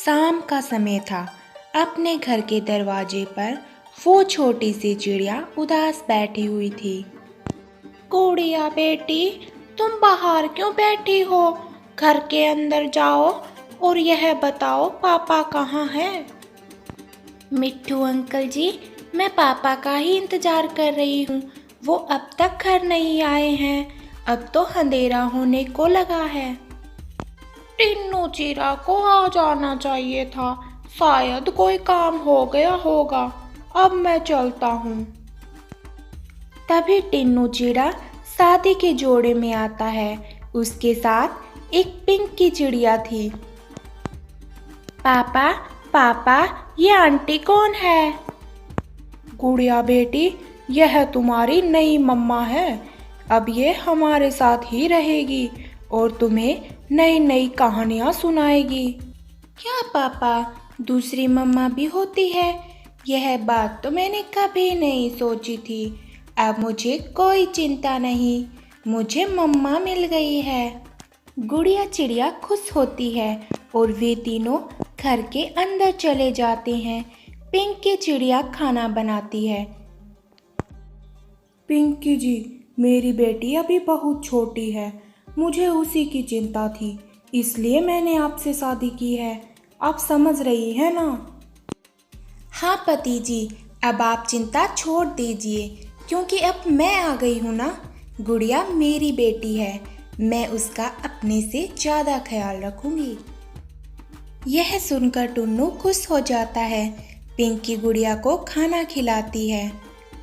शाम का समय था। अपने घर के दरवाजे पर वो छोटी सी चिड़िया उदास बैठी हुई थी। गुड़िया बेटी, तुम बाहर क्यों बैठी हो? घर के अंदर जाओ और यह बताओ पापा कहाँ हैं? मिट्ठू अंकल जी, मैं पापा का ही इंतजार कर रही हूँ। वो अब तक घर नहीं आए हैं। अब तो अंधेरा होने को लगा है। टिन्नू चिरा को आ जाना चाहिए था। शायद कोई काम हो गया होगा। अब मैं चलता हूँ। तभी टिन्नू चिड़ा शादी के जोड़े में आता है। उसके साथ एक पिंक की चिड़िया थी। पापा पापा, ये आंटी कौन है? गुड़िया बेटी, यह तुम्हारी नई मम्मा है। अब ये हमारे साथ ही रहेगी और तुम्हें नई नई कहानियाँ सुनाएगी। क्या पापा, दूसरी मम्मा भी होती है? यह बात तो मैंने कभी नहीं सोची थी। अब मुझे कोई चिंता नहीं, मुझे मम्मा मिल गई है। गुड़िया चिड़िया खुश होती है और वे तीनों घर के अंदर चले जाते हैं। पिंकी चिड़िया खाना बनाती है। पिंकी जी, मेरी बेटी अभी बहुत छोटी है। मुझे उसी की चिंता थी, इसलिए मैंने आपसे शादी की है। आप समझ रही हैं ना? हाँ पति जी, अब आप चिंता छोड़ दीजिए, क्योंकि अब मैं आ गई हूँ ना। गुड़िया मेरी बेटी है, मैं उसका अपने से ज़्यादा ख्याल रखूँगी। यह सुनकर टुन्नू खुश हो जाता है। पिंकी गुड़िया को खाना खिलाती है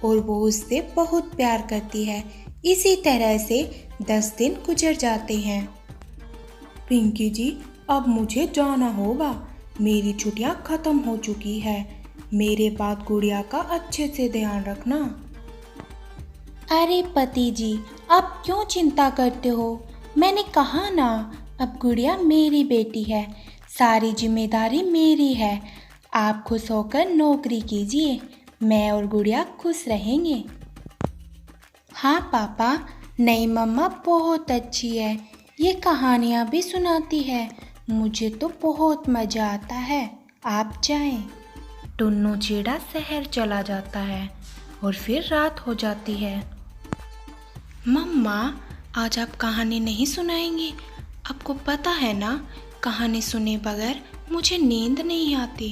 और वो उससे बहुत प्यार करती है। इसी तरह से 10 दिन गुजर जाते हैं। पिंकी जी, अब मुझे जाना होगा। मेरी छुट्टियां खत्म हो चुकी है। मेरे बाद गुड़िया का अच्छे से ध्यान रखना। अरे पति जी, आप क्यों चिंता करते हो? मैंने कहा ना, अब गुड़िया मेरी बेटी है। सारी जिम्मेदारी मेरी है। आप खुश होकर नौकरी कीजिए, मैं और गुड़िया खुश रहेंगे। हाँ पापा, नई मम्मा बहुत अच्छी है। ये कहानियाँ भी सुनाती है। मुझे तो बहुत मज़ा आता है। आप जाएं। टुन्नू चिड़ा शहर चला जाता है और फिर रात हो जाती है। मम्मा, आज आप कहानी नहीं सुनाएंगी? आपको पता है ना, कहानी सुने बगैर मुझे नींद नहीं आती।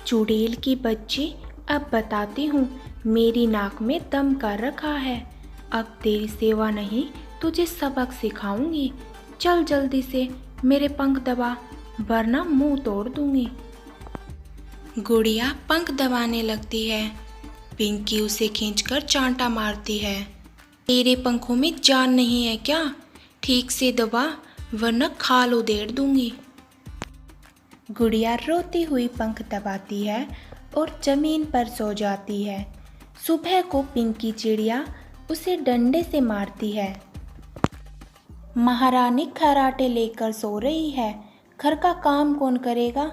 चुड़ैल की बच्ची, अब बताती हूँ। मेरी नाक में दम कर रखा है। अब तेरी सेवा नहीं, तुझे सबक सिखाऊंगी। चल जल्दी से मेरे पंख दबा, वरना मुंह तोड़ दूंगी। गुड़िया पंख दबाने लगती है। पिंकी उसे खींचकर चांटा मारती है। तेरे पंखों में जान नहीं है क्या? ठीक से दबा, वरना खाल उधेड़ दूंगी। गुड़िया रोती हुई पंख दबाती है और जमीन पर सो जाती है। सुबह को पिंकी चिड़िया उसे डंडे से मारती है। महारानी खराटे लेकर सो रही है। घर का काम कौन करेगा?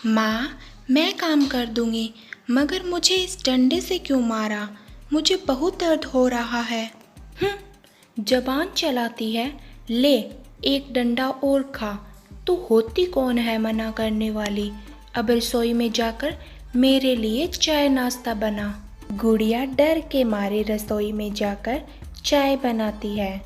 माँ, मैं काम कर दूंगी, मगर मुझे इस डंडे से क्यों मारा? मुझे बहुत दर्द हो रहा है। जबान चलाती है। ले, एक डंडा और खा। तू होती कौन है मना करने वाली? अब रसोई में जाकर मेरे लिए चाय नाश्ता बना। गुड़िया डर के मारे रसोई में जाकर चाय बनाती है।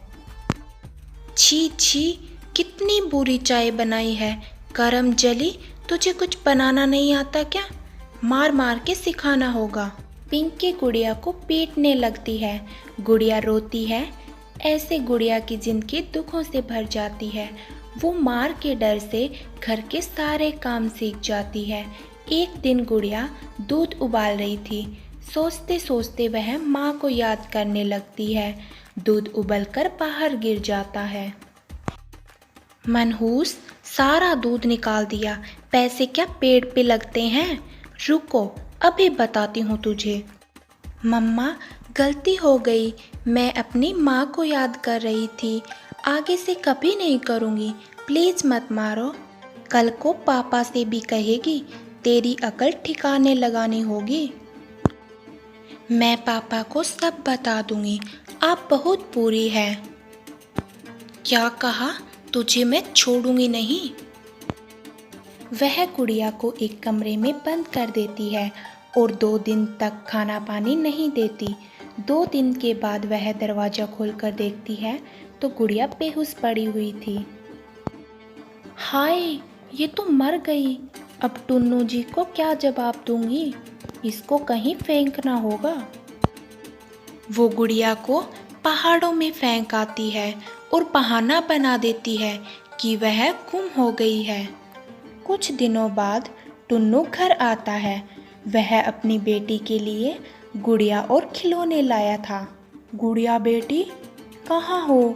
छी छी, कितनी बुरी चाय बनाई है। करम जली, तुझे कुछ बनाना नहीं आता क्या? मार मार के सिखाना होगा। पिंकी गुड़िया को पीटने लगती है। गुड़िया रोती है। ऐसे गुड़िया की जिंदगी दुखों से भर जाती है। वो मार के डर से घर के सारे काम सीख जाती है। एक दिन गुड़िया दूध उबाल रही थी। सोचते सोचते वह माँ को याद करने लगती है। दूध उबलकर बाहर गिर जाता है। मनहूस, सारा दूध निकाल दिया। पैसे क्या पेड़ पे लगते हैं? रुको, अभी बताती हूँ तुझे। मम्मा, गलती हो गई। मैं अपनी माँ को याद कर रही थी। आगे से कभी नहीं करूँगी। प्लीज़ मत मारो। कल को पापा से भी कहेगी। तेरी अकल ठिकाने लगानी होगी। मैं पापा को सब बता दूँगी। आप बहुत बुरी है। क्या कहा? तुझे मैं छोड़ूंगी नहीं। वह गुड़िया को एक कमरे में बंद कर देती है और 2 दिन तक खाना पानी नहीं देती। 2 दिन के बाद वह दरवाज़ा खोलकर देखती है तो गुड़िया बेहोश पड़ी हुई थी। हाय, ये तो मर गई। अब टुन्नू जी को क्या जवाब दूंगी? इसको कहीं फेंकना होगा। वो गुड़िया को पहाड़ों में फेंक आती है और बहाना बना देती है कि वह गुम हो गई है। कुछ दिनों बाद टुन्नू घर आता है। वह अपनी बेटी के लिए गुड़िया और खिलौने लाया था। गुड़िया बेटी, कहाँ हो?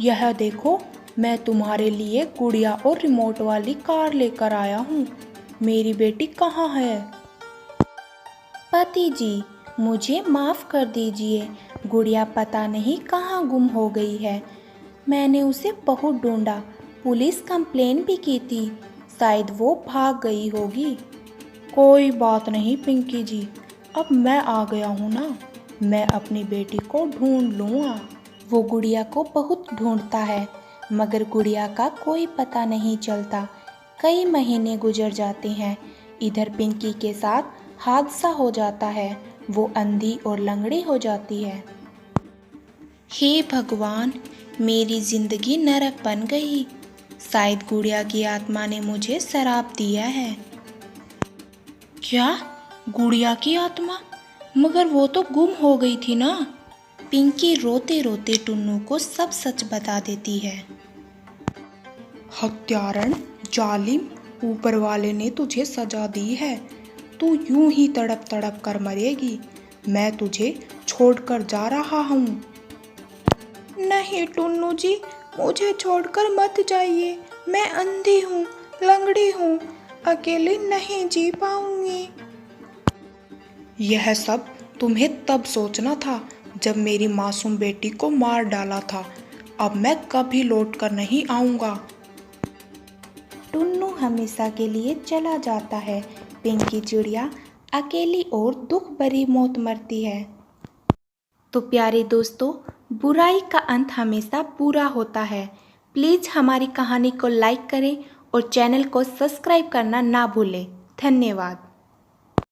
यह देखो, मैं तुम्हारे लिए गुड़िया और रिमोट वाली कार लेकर आया हूँ। मेरी बेटी कहाँ है? पति जी, मुझे माफ़ कर दीजिए। गुड़िया पता नहीं कहाँ गुम हो गई है। मैंने उसे बहुत ढूंढा, पुलिस कंप्लेन भी की थी। शायद वो भाग गई होगी। कोई बात नहीं पिंकी जी, अब मैं आ गया हूँ ना, मैं अपनी बेटी को ढूंढ लूँगा। वो गुड़िया को बहुत ढूंढता है मगर गुड़िया का कोई पता नहीं चलता। कई महीने गुजर जाते हैं। इधर पिंकी के साथ हादसा हो जाता है। वो अंधी और लंगड़ी हो जाती है। हे भगवान, मेरी जिंदगी नरक बन गई। शायद गुड़िया की आत्मा ने मुझे श्राप दिया है। क्या? गुड़िया की आत्मा? मगर वो तो गुम हो गई थी ना। पिंकी रोते रोते टुन्नू को सब सच बता देती है। हत्यारण, जालिम, ऊपर वाले ने तुझे सजा दी है। तू यूं ही तड़प तड़प कर मरेगी। मैं तुझे छोड़कर जा रहा हूँ। नहीं टुन्नू जी, मुझे छोड़कर मत जाइए। मैं अंधी हूँ, लंगड़ी हूँ, अकेली नहीं जी पाऊंगी। यह सब तुम्हें तब सोचना था जब मेरी मासूम बेटी को मार डाला था। अब मैं कभी लौट कर नहीं आऊँगा। टुन्नू हमेशा के लिए चला जाता है। पिंकी चिड़िया अकेली और दुख भरी मौत मरती है। तो प्यारे दोस्तों, बुराई का अंत हमेशा बुरा होता है। प्लीज़ हमारी कहानी को लाइक करें और चैनल को सब्सक्राइब करना ना भूलें। धन्यवाद।